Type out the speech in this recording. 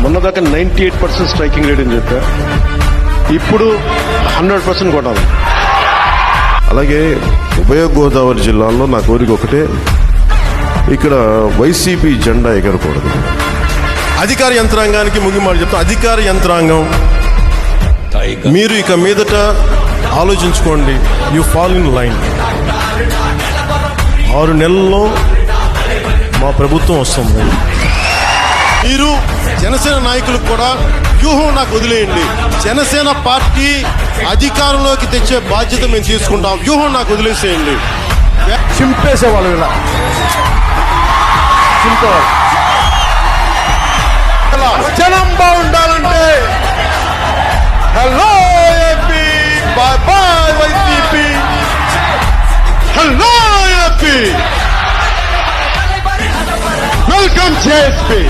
మొన్నదాకా 98% striking rate అని చెప్పా, ఇప్పుడు 100% కొట్టాలి. అలాగే ఉభయ గోదావరి జిల్లాల్లో నా కోరిక ఒకటే, ఇక్కడ వైసీపీ జెండా ఎగరకూడదు. అధికార యంత్రాంగానికి ముగిమాట చెప్తాం, అధికార యంత్రాంగం మీరు ఇక మీదట ఆలోచించుకోండి, యు ఫాల్ ఇన్ లైన్. 6 నెలల్లో మా ప్రభుత్వం వస్తుంది. మీరు జనసేన నాయకులకు కూడా వ్యూహం నాకు వదిలేయండి. జనసేన పార్టీ అధికారంలోకి తెచ్చే బాధ్యత మేము తీసుకుంటాం, వ్యూహం నాకు వదిలేసేయండి. చింపేసేవాళ్ళు ఇలా చింపేవాళ్ళు. జనం బాగుండాలంటే hello AP, bye bye YCP, hello AP, welcome JSP.